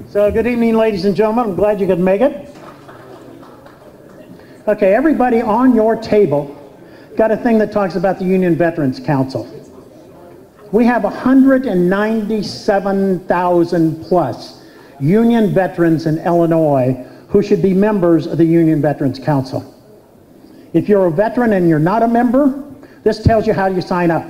So good evening, ladies and gentlemen. I'm glad you could make it. Okay, everybody on your table got a thing that talks about the Union Veterans Council. We have 197,000 plus Union veterans in Illinois who should be members of the Union Veterans Council. If you're a veteran and you're not a member, this tells you how you sign up.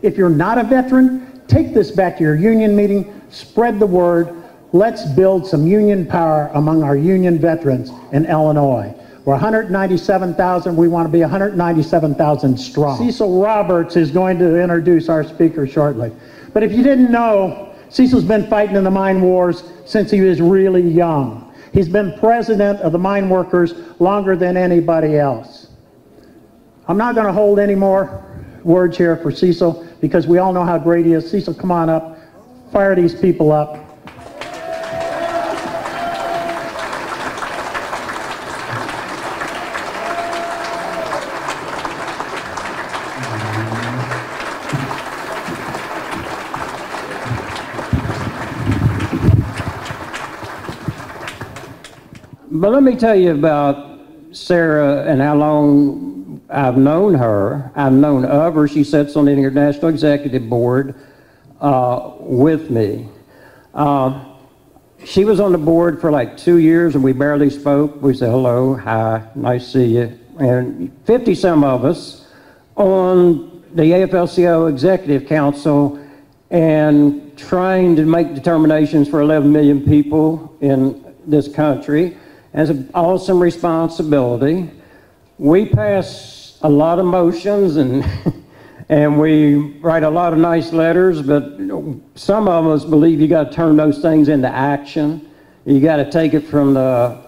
If you're not a veteran, take this back to your union meeting, spread the word. Let's build some union power among our union veterans in Illinois. We're 197,000. We want to be 197,000 strong. Cecil Roberts is going to introduce our speaker shortly. But if you didn't know, Cecil's been fighting in the mine wars since he was really young. He's been president of the mine workers longer than anybody else. I'm not going to hold any more words here for Cecil because we all know how great he is. Cecil, come on up. Fire these people up. But let me tell you about Sara and how long I've known her. I've known of her. She sits on the International Executive Board with me. She was on the board for like 2 years and we barely spoke. We said, hello, hi, nice to see you. And 50-some of us on the AFL-CIO Executive Council and trying to make determinations for 11 million people in this country. As an awesome responsibility. We pass a lot of motions and and we write a lot of nice letters, but some of us believe you got to turn those things into action. You got to take it from the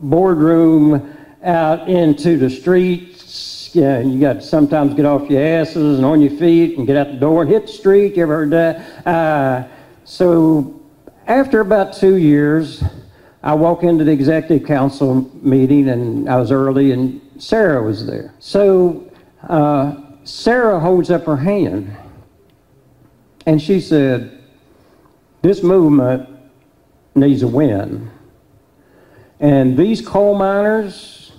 boardroom out into the streets. Yeah, you got to sometimes get off your asses and on your feet and get out the door and hit the street. You ever heard that? So after about 2 years, I walk into the executive council meeting and I was early and Sara was there. So Sara holds up her hand and she said, this movement needs a win. And these coal miners,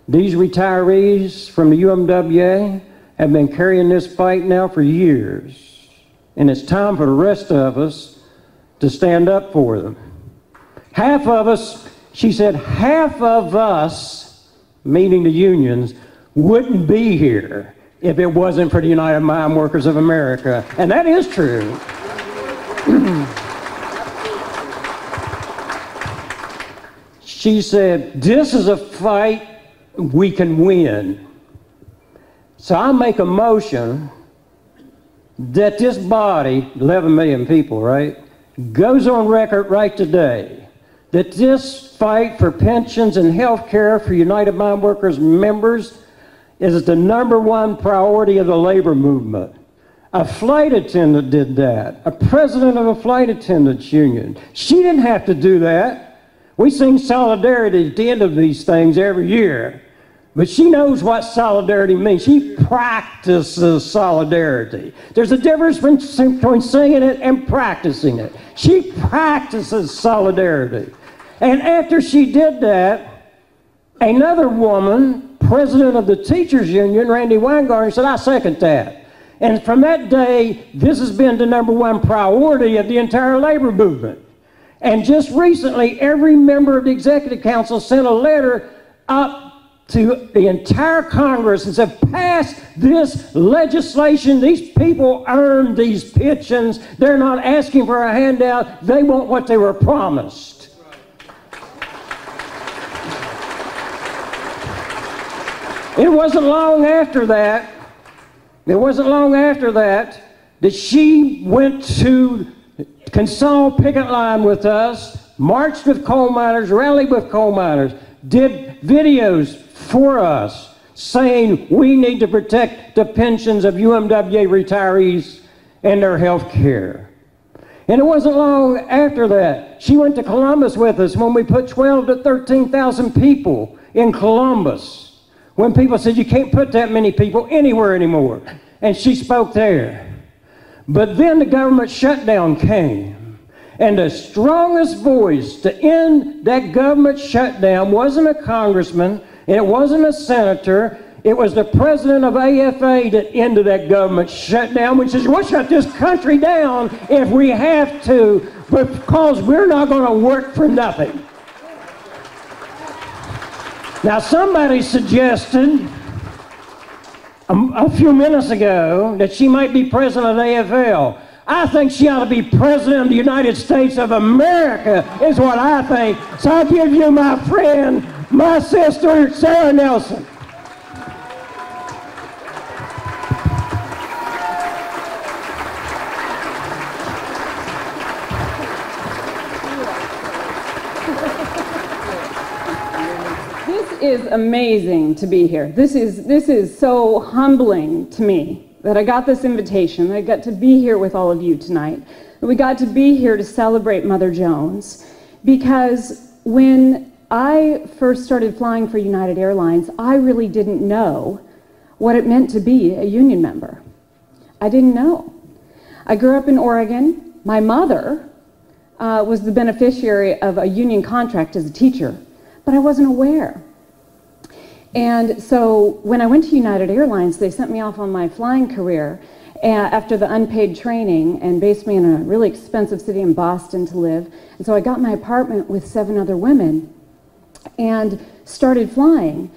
these retirees from the UMWA have been carrying this fight now for years. And it's time for the rest of us to stand up for them. Half of us, she said, half of us, meaning the unions, wouldn't be here if it wasn't for the United Mine Workers of America. And that is true. She said, this is a fight we can win. So I make a motion that this body, 11 million people, right, goes on record right today that this fight for pensions and health care for United Mine Workers members is the #1 priority of the labor movement. A flight attendant did that. A president of a flight attendants union. She didn't have to do that. We sing solidarity at the end of these things every year. But she knows what solidarity means. She practices solidarity. There's a difference between singing it and practicing it. She practices solidarity. And after she did that, another woman, president of the teachers union, Randy Weingarten, said, I second that. And from that day, this has been the #1 priority of the entire labor movement. And just recently, every member of the executive council sent a letter up to the entire Congress and said, pass this legislation. These people earned these pensions. They're not asking for a handout. They want what they were promised. It wasn't long after that, that she went to Consol picket line with us, marched with coal miners, rallied with coal miners, did videos for us saying we need to protect the pensions of UMWA retirees and their health care. And it wasn't long after that. She went to Columbus with us when we put 12,000 to 13,000 people in Columbus. When people said you can't put that many people anywhere anymore. And she spoke there. But then the government shutdown came. And the strongest voice to end that government shutdown wasn't a congressman, and it wasn't a senator, it was the president of AFA that ended that government shutdown, which is, we'll shut this country down if we have to, because we're not going to work for nothing. Now, somebody suggested a few minutes ago that she might be president of the AFL. I think she ought to be president of the United States of America, is what I think. So I give you my friend, my sister, Sara Nelson. This is amazing to be here. This is so humbling to me that I got this invitation, that I got to be here with all of you tonight, that we got to be here to celebrate Mother Jones, because when I first started flying for United Airlines, I really didn't know what it meant to be a union member. I didn't know. I grew up in Oregon. My mother was the beneficiary of a union contract as a teacher, but I wasn't aware. And so when I went to United Airlines, they sent me off on my flying career after the unpaid training and based me in a really expensive city in Boston to live. And so I got my apartment with 7 other women and started flying.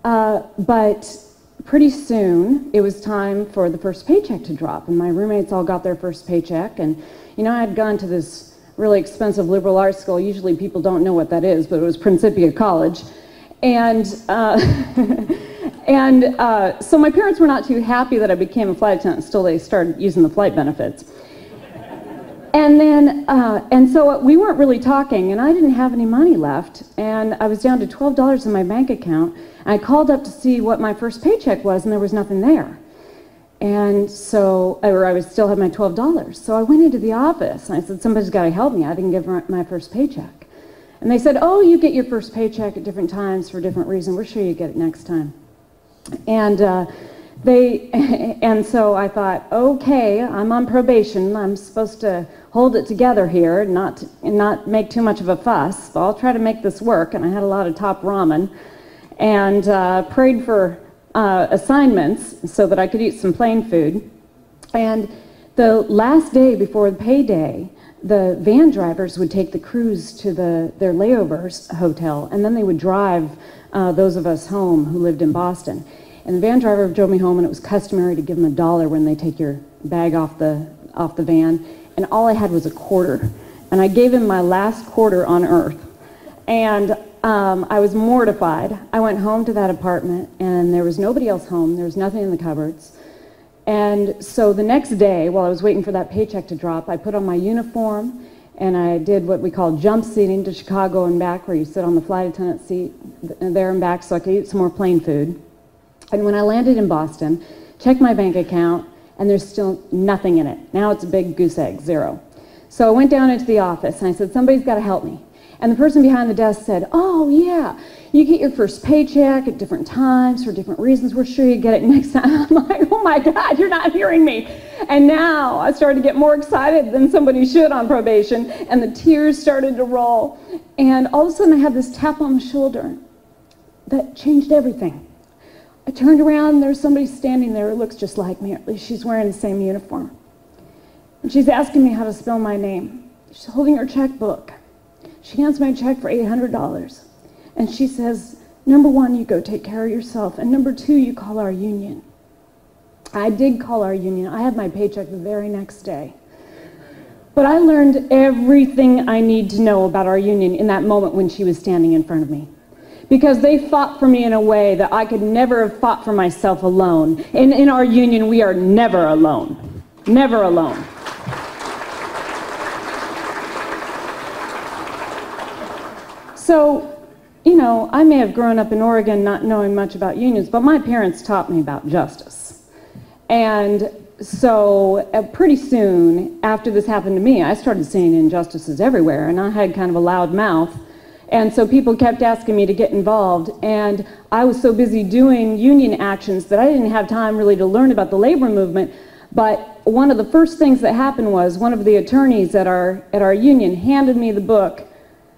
But pretty soon it was time for the first paycheck to drop, and my roommates all got their first paycheck. And you know, I had gone to this really expensive liberal arts school. Usually people don't know what that is, but it was Principia College. And so my parents were not too happy that I became a flight attendant until they started using the flight benefits. And then, and so we weren't really talking, and I didn't have any money left, and I was down to $12 in my bank account. And I called up to see what my first paycheck was, and there was nothing there. And so, or I would still have my $12. So I went into the office, and I said, somebody's got to help me. I didn't give my first paycheck. And they said, oh, you get your first paycheck at different times for different reasons. We're sure you get it next time. And and so I thought, okay, I'm on probation. I'm supposed to hold it together here and not make too much of a fuss. But I'll try to make this work. And I had a lot of top ramen and prayed for assignments so that I could eat some plain food. And the last day before the payday, the van drivers would take the crews to their layovers hotel, and then they would drive those of us home who lived in Boston. And the van driver drove me home, and it was customary to give them $1 when they take your bag off the van. And all I had was a quarter, and I gave him my last quarter on earth. And I was mortified. I went home to that apartment, and there was nobody else home. There was nothing in the cupboards. And so the next day, while I was waiting for that paycheck to drop, I put on my uniform and I did what we call jump seating to Chicago and back, where you sit on the flight attendant seat there and back so I could eat some more plain food. And when I landed in Boston, checked my bank account, and there's still nothing in it. Now it's a big goose egg, 0. So I went down into the office and I said, somebody's got to help me. And the person behind the desk said, oh yeah, you get your first paycheck at different times for different reasons. We're sure you get it next time. I'm like, oh my God, you're not hearing me. And now I started to get more excited than somebody should on probation, and the tears started to roll. And all of a sudden I had this tap on the shoulder that changed everything. I turned around and there's somebody standing there who looks just like me, or at least she's wearing the same uniform. And she's asking me how to spell my name. She's holding her checkbook. She hands me a check for $800. And she says, number 1, you go take care of yourself. And number 2, you call our union. I did call our union. I had my paycheck the very next day. But I learned everything I need to know about our union in that moment when she was standing in front of me. Because they fought for me in a way that I could never have fought for myself alone. And in our union, we are never alone. Never alone. So, you know, I may have grown up in Oregon not knowing much about unions, but my parents taught me about justice. And so pretty soon after this happened to me, I started seeing injustices everywhere, and I had kind of a loud mouth. And so people kept asking me to get involved, and I was so busy doing union actions that I didn't have time really to learn about the labor movement. But one of the first things that happened was one of the attorneys at our union handed me the book,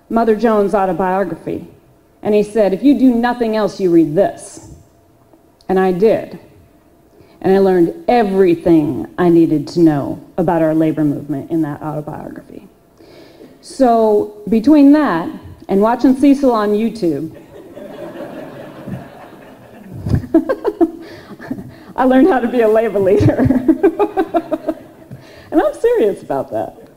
Mother Jones' autobiography. And he said, if you do nothing else, you read this. And I did. And I learned everything I needed to know about our labor movement in that autobiography. So between that and watching Cecil on YouTube, I learned how to be a labor leader. And I'm serious about that.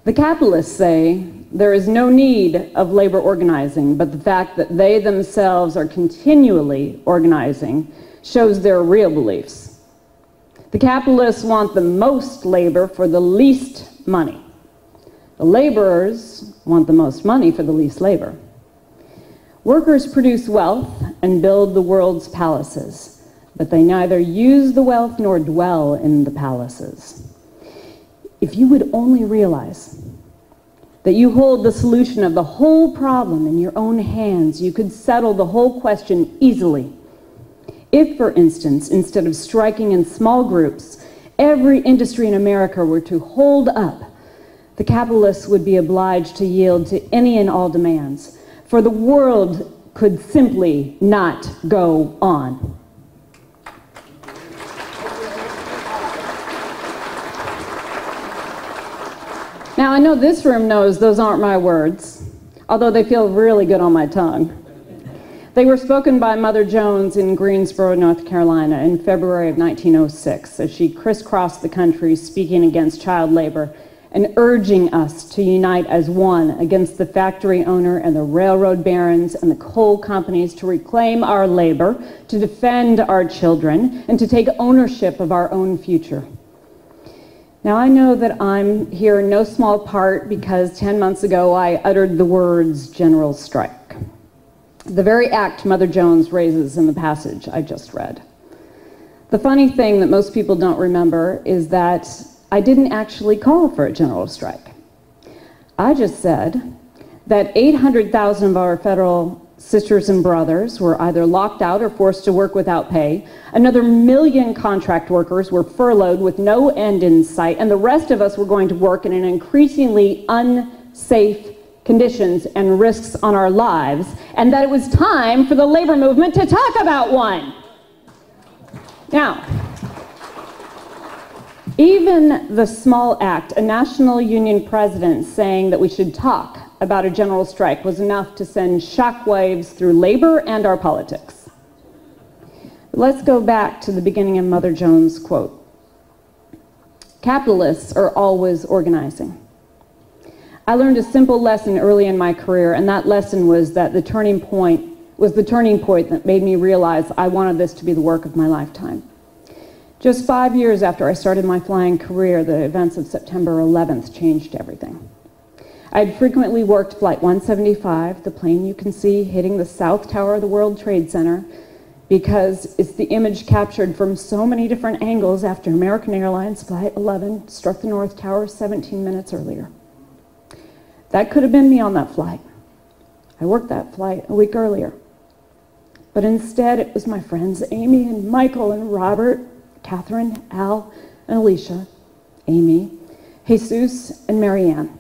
The capitalists say there is no need of labor organizing, but the fact that they themselves are continually organizing shows their real beliefs. The capitalists want the most labor for the least money. The laborers want the most money for the least labor. Workers produce wealth and build the world's palaces, but they neither use the wealth nor dwell in the palaces. If you would only realize that you hold the solution of the whole problem in your own hands, you could settle the whole question easily. If, for instance, instead of striking in small groups, every industry in America were to hold up, the capitalists would be obliged to yield to any and all demands, for the world could simply not go on. Now, I know this room knows those aren't my words, although they feel really good on my tongue. They were spoken by Mother Jones in Greensboro, North Carolina in February of 1906 as she crisscrossed the country speaking against child labor and urging us to unite as one against the factory owner and the railroad barons and the coal companies, to reclaim our labor, to defend our children, and to take ownership of our own future. Now, I know that I'm here in no small part because 10 months ago I uttered the words general strike, the very act Mother Jones raises in the passage I just read. The funny thing that most people don't remember is that I didn't actually call for a general strike. I just said that 800,000 of our federal sisters and brothers were either locked out or forced to work without pay. Another 1 million contract workers were furloughed with no end in sight, and the rest of us were going to work in an increasingly unsafe conditions and risks on our lives, and that it was time for the labor movement to talk about one. Now, even the small act, a national union president saying that we should talk about a general strike, was enough to send shockwaves through labor and our politics. Let's go back to the beginning of Mother Jones' quote. Capitalists are always organizing. I learned a simple lesson early in my career, and that lesson was that the turning point that made me realize I wanted this to be the work of my lifetime. Just 5 years after I started my flying career, the events of September 11th changed everything. I had frequently worked Flight 175, the plane you can see hitting the South Tower of the World Trade Center, because it's the image captured from so many different angles after American Airlines Flight 11 struck the North Tower 17 minutes earlier. That could have been me on that flight. I worked that flight a week earlier. But instead, it was my friends Amy and Michael and Robert, Catherine, Al, and Alicia, Amy, Jesus, and Marianne.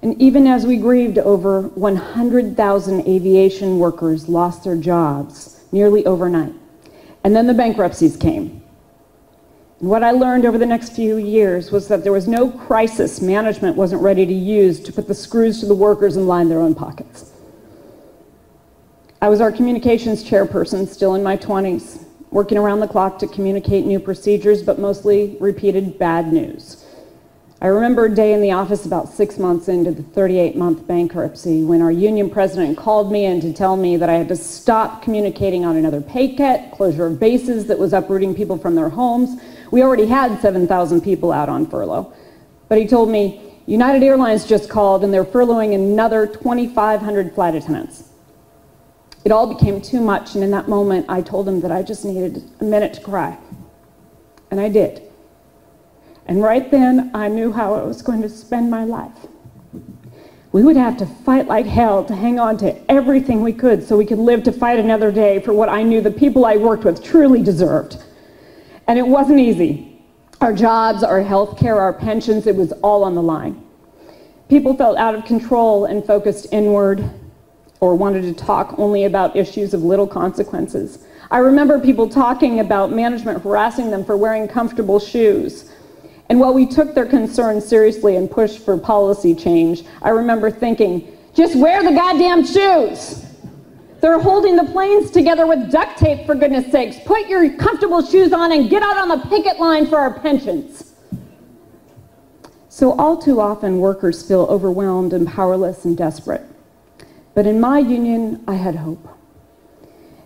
And even as we grieved, over 100,000 aviation workers lost their jobs nearly overnight. And then the bankruptcies came. And what I learned over the next few years was that there was no crisis management wasn't ready to use to put the screws to the workers and line their own pockets. I was our communications chairperson, still in my 20s, working around the clock to communicate new procedures, but mostly repeated bad news. I remember a day in the office about 6 months into the 38-month bankruptcy when our union president called me in to tell me that I had to stop communicating on another pay cut, closure of bases that was uprooting people from their homes. We already had 7,000 people out on furlough. But he told me, United Airlines just called and they're furloughing another 2,500 flight attendants. It all became too much, and in that moment I told him that I just needed a minute to cry. And I did. And right then, I knew how I was going to spend my life. we would have to fight like hell to hang on to everything we could so we could live to fight another day for what I knew the people I worked with truly deserved. And it wasn't easy. Our jobs, our health care, our pensions, it was all on the line. People felt out of control and focused inward, or wanted to talk only about issues of little consequences. I remember people talking about management harassing them for wearing comfortable shoes. And while we took their concerns seriously and pushed for policy change, I remember thinking, just wear the goddamn shoes. They're holding the planes together with duct tape, for goodness sakes. Put your comfortable shoes on and get out on the picket line for our pensions. So all too often, workers feel overwhelmed and powerless and desperate. But in my union, I had hope.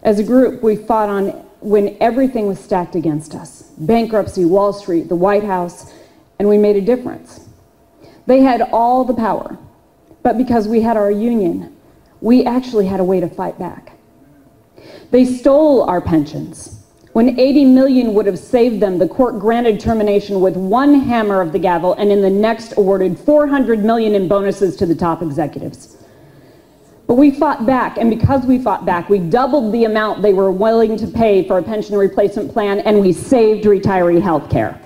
As a group, we fought on when everything was stacked against us. Bankruptcy, Wall Street, the White House, and we made a difference. They had all the power, but because we had our union, we actually had a way to fight back. They stole our pensions. When 80 million would have saved them, the court granted termination with one hammer of the gavel, and in the next awarded 400 million in bonuses to the top executives. But we fought back, and because we fought back, we doubled the amount they were willing to pay for a pension replacement plan, and we saved retiree health care.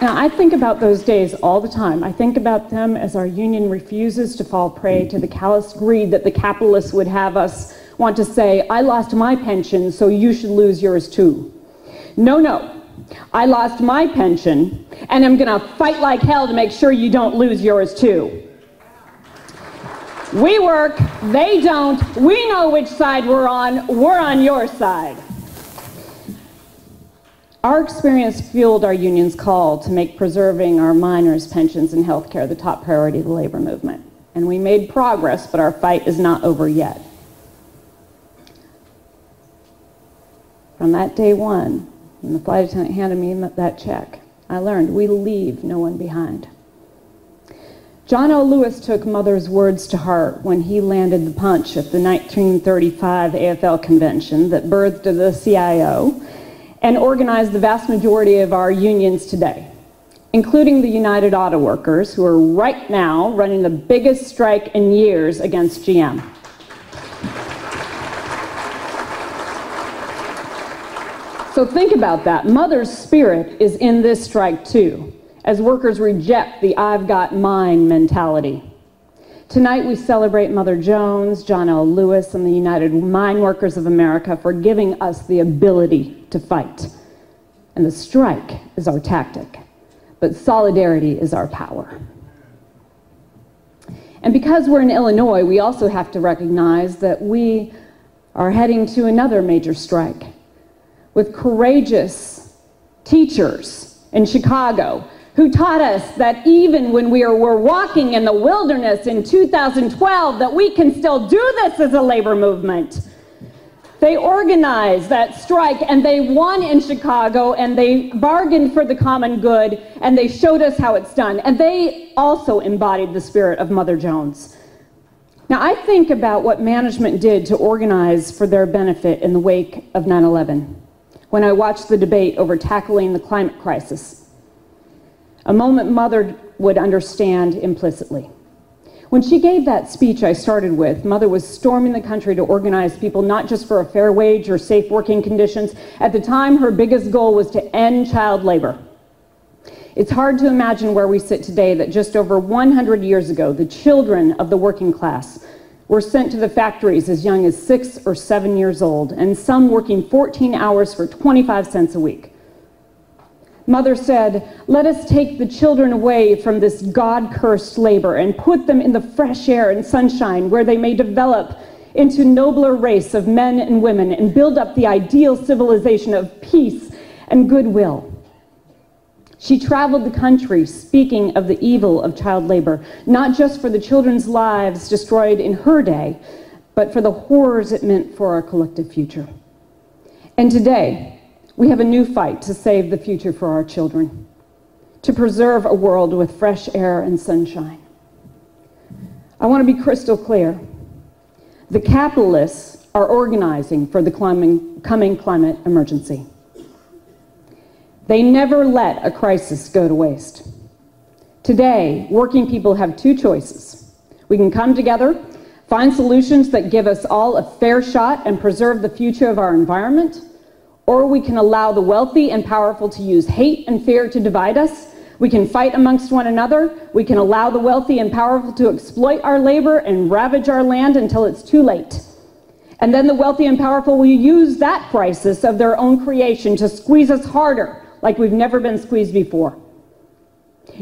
Now, I think about those days all the time. I think about them as our union refuses to fall prey to the callous greed that the capitalists would have us want to say, I lost my pension, so you should lose yours too. No, no. I lost my pension, and I'm gonna fight like hell to make sure you don't lose yours too. We work, they don't, we know which side we're on your side. Our experience fueled our union's call to make preserving our miners' pensions and health care the top priority of the labor movement. And we made progress, but our fight is not over yet. From that day one, when the flight attendant handed me that check, I learned we leave no one behind. John L. Lewis took Mother's words to heart when he landed the punch at the 1935 AFL convention that birthed the CIO and organized the vast majority of our unions today, including the United Auto Workers, who are right now running the biggest strike in years against GM. So think about that. Mother's spirit is in this strike too, as workers reject the I've got mine mentality. Tonight we celebrate Mother Jones, John L. Lewis, and the United Mine Workers of America for giving us the ability to fight. And the strike is our tactic, but solidarity is our power. And because we're in Illinois, we also have to recognize that we are heading to another major strike, with courageous teachers in Chicago who taught us that even when we were walking in the wilderness in 2012, that we can still do this as a labor movement. They organized that strike and they won in Chicago, and they bargained for the common good, and they showed us how it's done. And they also embodied the spirit of Mother Jones. Now, I think about what management did to organize for their benefit in the wake of 9/11. When I watched the debate over tackling the climate crisis, a moment Mother would understand implicitly. When she gave that speech I started with, Mother was storming the country to organize people not just for a fair wage or safe working conditions. At the time, her biggest goal was to end child labor. It's hard to imagine where we sit today that just over 100 years ago, the children of the working class were sent to the factories as young as 6 or 7 years old, and some working 14 hours for 25 cents a week. Mother said, let us take the children away from this God-cursed labor and put them in the fresh air and sunshine where they may develop into nobler race of men and women and build up the ideal civilization of peace and goodwill. She traveled the country speaking of the evil of child labor, not just for the children's lives destroyed in her day, but for the horrors it meant for our collective future. And today, we have a new fight to save the future for our children, to preserve a world with fresh air and sunshine. I want to be crystal clear. The capitalists are organizing for the coming climate emergency. They never let a crisis go to waste. Today, working people have two choices. We can come together, find solutions that give us all a fair shot and preserve the future of our environment, or we can allow the wealthy and powerful to use hate and fear to divide us. We can fight amongst one another. We can allow the wealthy and powerful to exploit our labor and ravage our land until it's too late. And then the wealthy and powerful will use that crisis of their own creation to squeeze us harder, like we've never been squeezed before.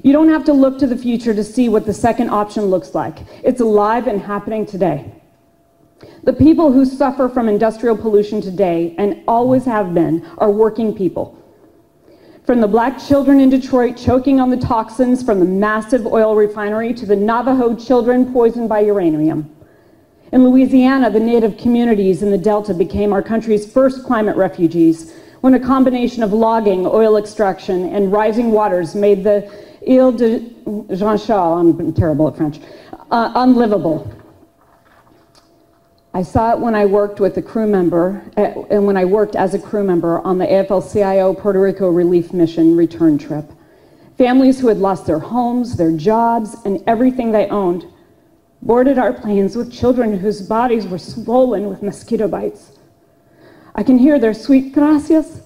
You don't have to look to the future to see what the second option looks like. It's alive and happening today. The people who suffer from industrial pollution today, and always have been, are working people. From the black children in Detroit choking on the toxins from the massive oil refinery to the Navajo children poisoned by uranium. In Louisiana, the native communities in the Delta became our country's first climate refugees when a combination of logging, oil extraction, and rising waters made the Ile de Jean-Charles, I'm terrible at French, unlivable. I saw it when I worked with a crew member, and when I worked as a crew member on the AFL-CIO Puerto Rico relief mission return trip. Families who had lost their homes, their jobs, and everything they owned boarded our planes with children whose bodies were swollen with mosquito bites. I can hear their sweet gracias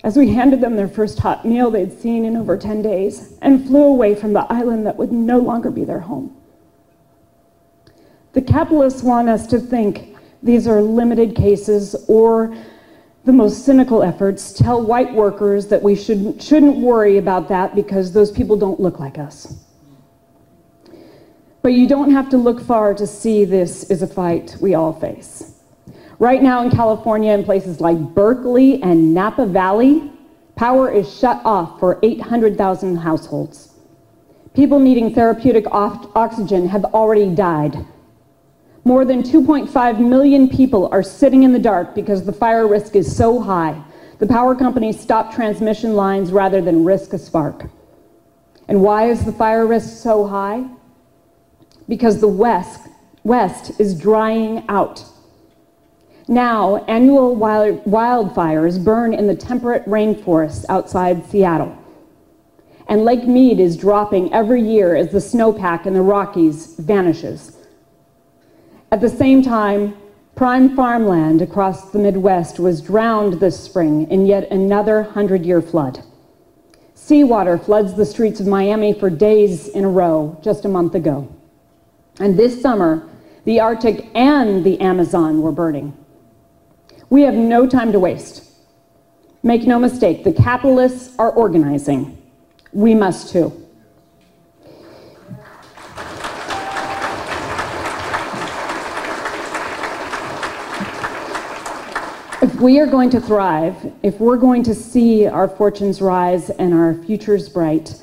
as we handed them their first hot meal they'd seen in over 10 days and flew away from the island that would no longer be their home. The capitalists want us to think these are limited cases, or the most cynical efforts tell white workers that we shouldn't worry about that because those people don't look like us. But you don't have to look far to see this is a fight we all face. Right now in California, in places like Berkeley and Napa Valley, power is shut off for 800,000 households. People needing therapeutic oxygen have already died. More than 2.5 million people are sitting in the dark because the fire risk is so high. The power companies stop transmission lines rather than risk a spark. And why is the fire risk so high? Because the West is drying out. Now, annual wildfires burn in the temperate rainforests outside Seattle. And Lake Mead is dropping every year as the snowpack in the Rockies vanishes. At the same time, prime farmland across the Midwest was drowned this spring in yet another 100-year flood. Seawater floods the streets of Miami for days in a row just a month ago. And this summer, the Arctic and the Amazon were burning. We have no time to waste. Make no mistake, the capitalists are organizing. We must too. If we are going to thrive, if we're going to see our fortunes rise and our futures bright,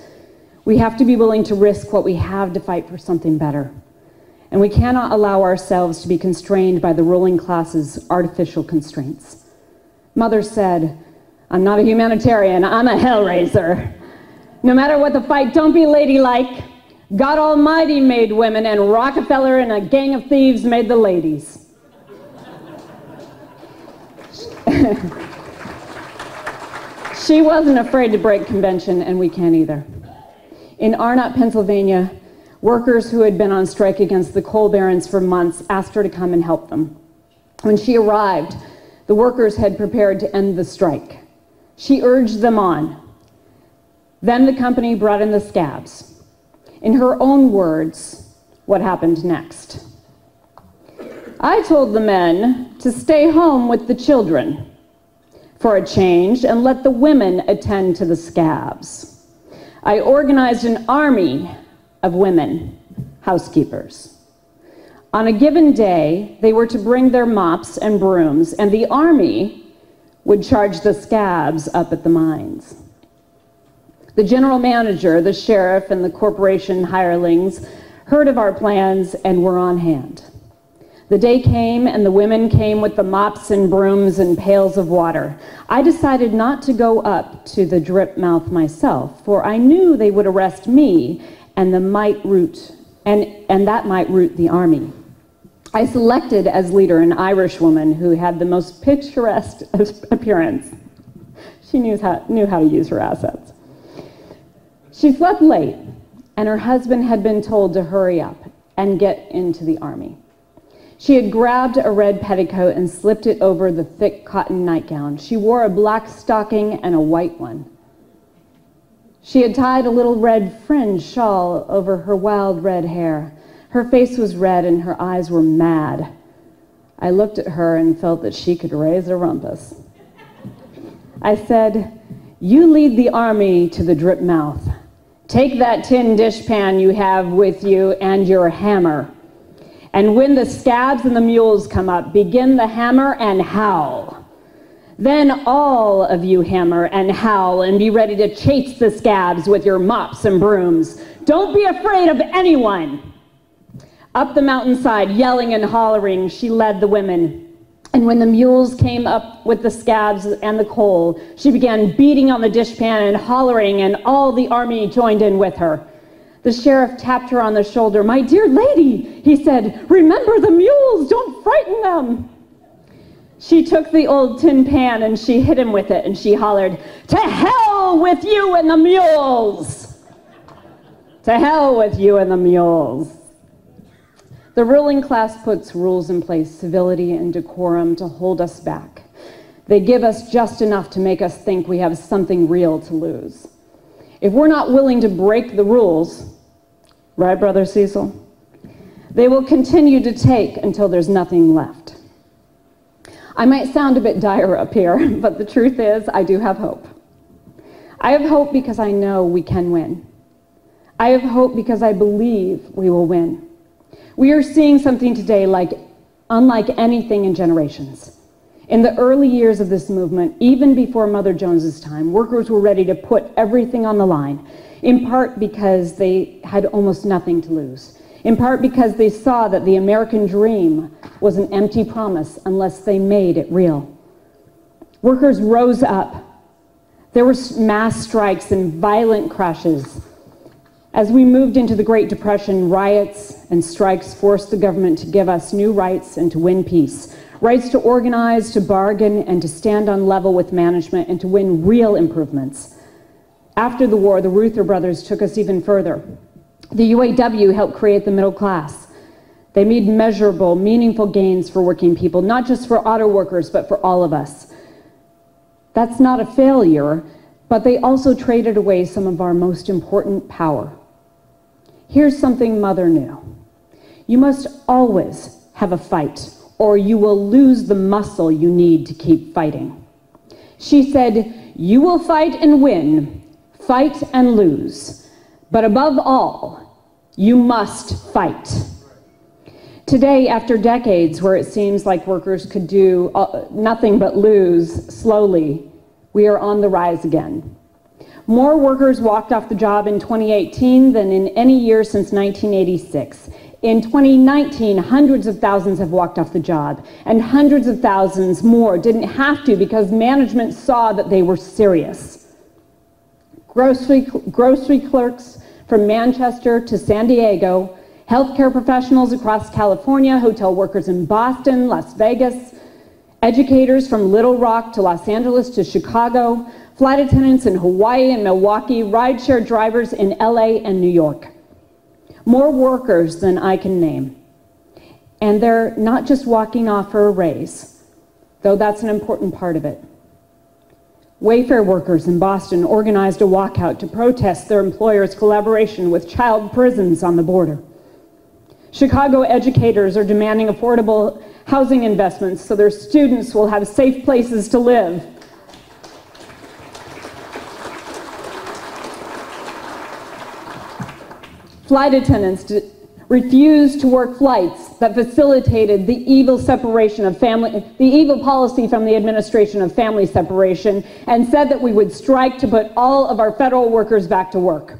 we have to be willing to risk what we have to fight for something better. And we cannot allow ourselves to be constrained by the ruling class's artificial constraints. Mother said, "I'm not a humanitarian, I'm a hellraiser. No matter what the fight, don't be ladylike. God Almighty made women, and Rockefeller and a gang of thieves made the ladies." She wasn't afraid to break convention, and we can't either. In Arnott, Pennsylvania, workers who had been on strike against the coal barons for months asked her to come and help them. When she arrived, the workers had prepared to end the strike. She urged them on. Then the company brought in the scabs. In her own words, what happened next? "I told the men to stay home with the children for a change and let the women attend to the scabs. I organized an army of women, housekeepers. On a given day, they were to bring their mops and brooms, and the army would charge the scabs up at the mines. The general manager, the sheriff, and the corporation hirelings heard of our plans and were on hand. The day came, and the women came with the mops and brooms and pails of water. I decided not to go up to the drip mouth myself, for I knew they would arrest me, and that might root the army. I selected as leader an Irish woman who had the most picturesque appearance. She knew how to use her assets. She slept late, and her husband had been told to hurry up and get into the Army. She had grabbed a red petticoat and slipped it over the thick cotton nightgown. She wore a black stocking and a white one. She had tied a little red fringe shawl over her wild red hair. Her face was red and her eyes were mad. I looked at her and felt that she could raise a rumpus. I said, "You lead the Army to the drip mouth. Take that tin dishpan you have with you and your hammer. And when the scabs and the mules come up, begin the hammer and howl. Then all of you hammer and howl and be ready to chase the scabs with your mops and brooms. Don't be afraid of anyone." Up the mountainside, yelling and hollering, she led the women. And when the mules came up with the scabs and the coal, she began beating on the dishpan and hollering, and all the Army joined in with her. The sheriff tapped her on the shoulder. "My dear lady," he said, "remember the mules, don't frighten them." She took the old tin pan and she hit him with it, and she hollered, "To hell with you and the mules! To hell with you and the mules." The ruling class puts rules in place, civility and decorum, to hold us back. They give us just enough to make us think we have something real to lose. If we're not willing to break the rules, right, Brother Cecil? They will continue to take until there's nothing left. I might sound a bit dire up here, but the truth is I do have hope. I have hope because I know we can win. I have hope because I believe we will win. We are seeing something today unlike anything in generations. In the early years of this movement, even before Mother Jones's time, workers were ready to put everything on the line, in part because they had almost nothing to lose, in part because they saw that the American dream was an empty promise unless they made it real. Workers rose up. There were mass strikes and violent crashes. As we moved into the Great Depression, riots and strikes forced the government to give us new rights and to win peace. Rights to organize, to bargain, and to stand on level with management and to win real improvements. After the war, the Reuther brothers took us even further. The UAW helped create the middle class. They made measurable, meaningful gains for working people, not just for auto workers, but for all of us. That's not a failure, but they also traded away some of our most important power. Here's something Mother knew. You must always have a fight, or you will lose the muscle you need to keep fighting. She said, "You will fight and win, fight and lose, but above all, you must fight." Today, after decades where it seems like workers could do nothing but lose slowly, we are on the rise again. More workers walked off the job in 2018 than in any year since 1986. In 2019, hundreds of thousands have walked off the job, and hundreds of thousands more didn't have to because management saw that they were serious. Grocery clerks from Manchester to San Diego, healthcare professionals across California, hotel workers in Boston, Las Vegas, educators from Little Rock to Los Angeles to Chicago, flight attendants in Hawaii and Milwaukee, rideshare drivers in LA and New York. More workers than I can name. And they're not just walking off for a raise, though that's an important part of it. Wayfair workers in Boston organized a walkout to protest their employer's collaboration with child prisons on the border. Chicago educators are demanding affordable housing investments so their students will have safe places to live. Flight attendants refused to work flights that facilitated the evil policy from the administration of family separation, and said that we would strike to put all of our federal workers back to work.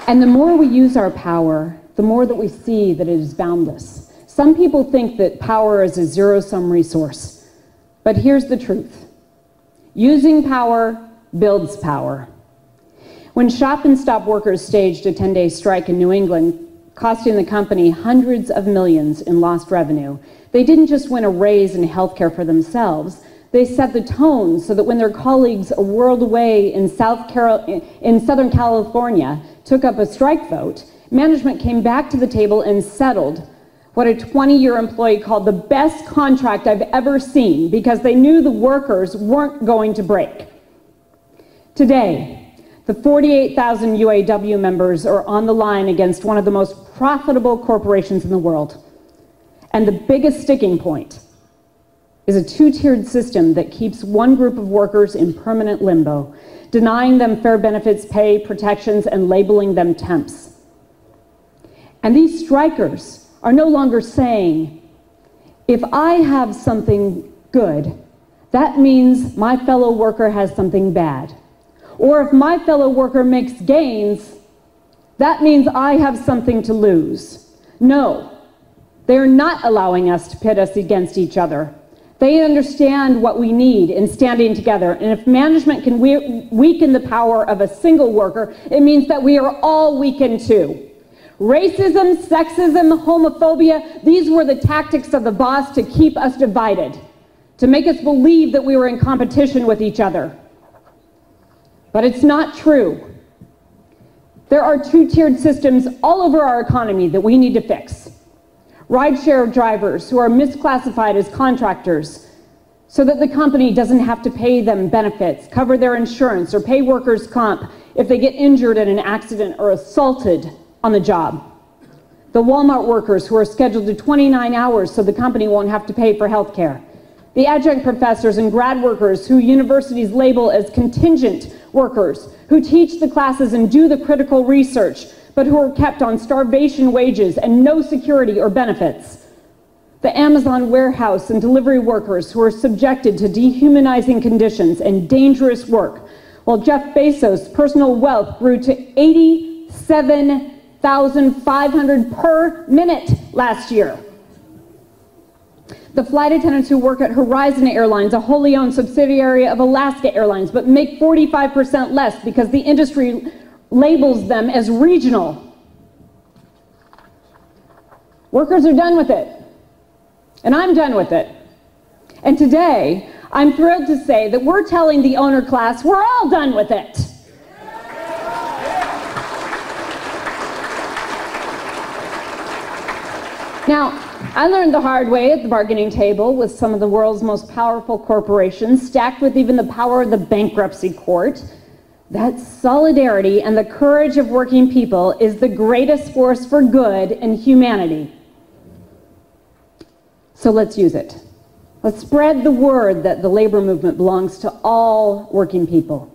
And the more we use our power, the more that we see that it is boundless. Some people think that power is a zero-sum resource, but here's the truth. Using power builds power. When shop and stop workers staged a 10-day strike in New England, costing the company hundreds of millions in lost revenue. They didn't just win a raise in healthcare for themselves. They set the tone so that when their colleagues a world away in Southern California took up a strike vote, management came back to the table and settled what a 20-year employee called the best contract I've ever seen, because they knew the workers weren't going to break. Today, the 48,000 UAW members are on the line against one of the most profitable corporations in the world. And the biggest sticking point is a two-tiered system that keeps one group of workers in permanent limbo, denying them fair benefits, pay, protections, and labeling them temps. And these strikers are no longer saying, if I have something good, that means my fellow worker has something bad. Or if my fellow worker makes gains, that means I have something to lose. No, they're not allowing us to pit us against each other. They understand what we need in standing together. And if management can weaken the power of a single worker, it means that we are all weakened too. Racism, sexism, homophobia, these were the tactics of the boss to keep us divided, to make us believe that we were in competition with each other. But it's not true. There are two-tiered systems all over our economy that we need to fix. Rideshare drivers who are misclassified as contractors so that the company doesn't have to pay them benefits, cover their insurance, or pay workers' comp if they get injured in an accident or assaulted on the job. The Walmart workers who are scheduled to 29 hours so the company won't have to pay for health care. The adjunct professors and grad workers who universities label as contingent workers, who teach the classes and do the critical research, but who are kept on starvation wages and no security or benefits. The Amazon warehouse and delivery workers who are subjected to dehumanizing conditions and dangerous work, while Jeff Bezos' personal wealth grew to $87,500 per minute last year. The flight attendants who work at Horizon Airlines, a wholly owned subsidiary of Alaska Airlines, but make 45% less because the industry labels them as regional. Workers are done with it, and I'm done with it. And today, I'm thrilled to say that we're telling the owner class we're all done with it. Now, I learned the hard way at the bargaining table with some of the world's most powerful corporations, stacked with even the power of the bankruptcy court, that solidarity and the courage of working people is the greatest force for good in humanity. So let's use it. Let's spread the word that the labor movement belongs to all working people,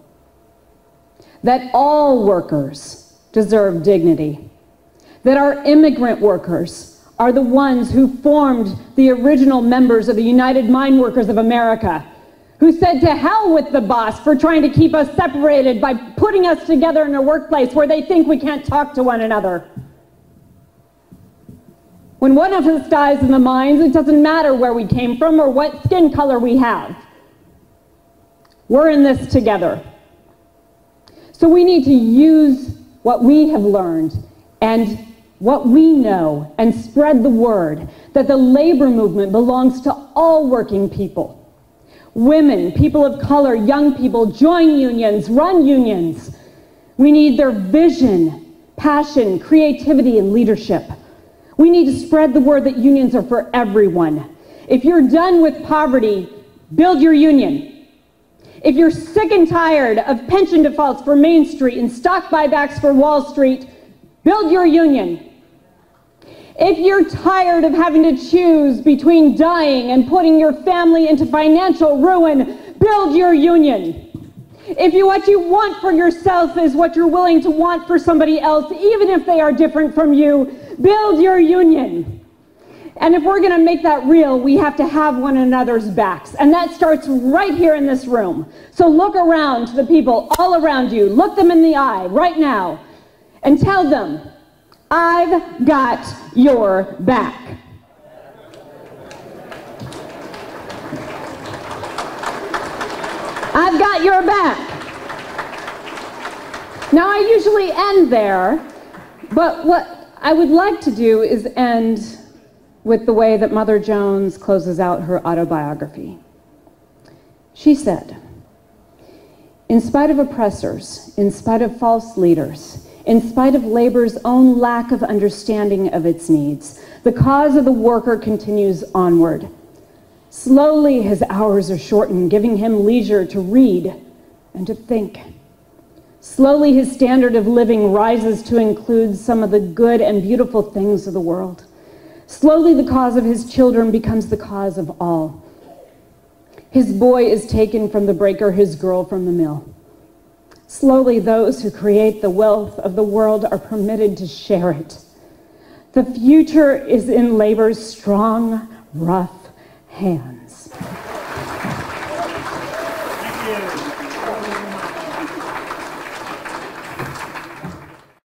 that all workers deserve dignity, that our immigrant workers are the ones who formed the original members of the United Mine Workers of America, who said to hell with the boss for trying to keep us separated by putting us together in a workplace where they think we can't talk to one another. When one of us dies in the mines, it doesn't matter where we came from or what skin color we have. We're in this together. So we need to use what we have learned and what we know and spread the word that the labor movement belongs to all working people. Women, people of color, young people, join unions, run unions. We need their vision, passion, creativity, and leadership. We need to spread the word that unions are for everyone. If you're done with poverty, build your union. If you're sick and tired of pension defaults for Main Street and stock buybacks for Wall Street, build your union. If you're tired of having to choose between dying and putting your family into financial ruin, build your union. If what you want for yourself is what you're willing to want for somebody else, even if they are different from you, build your union. And if we're going to make that real, we have to have one another's backs. And that starts right here in this room. So look around to the people all around you. Look them in the eye right now and tell them, I've got your back. I've got your back. Now, I usually end there, but what I would like to do is end with the way that Mother Jones closes out her autobiography. She said, "In spite of oppressors, in spite of false leaders, in spite of labor's own lack of understanding of its needs, the cause of the worker continues onward. Slowly his hours are shortened, giving him leisure to read and to think. Slowly his standard of living rises to include some of the good and beautiful things of the world. Slowly the cause of his children becomes the cause of all. His boy is taken from the breaker, his girl from the mill. Slowly those who create the wealth of the world are permitted to share it. The future is in labor's strong, rough hand."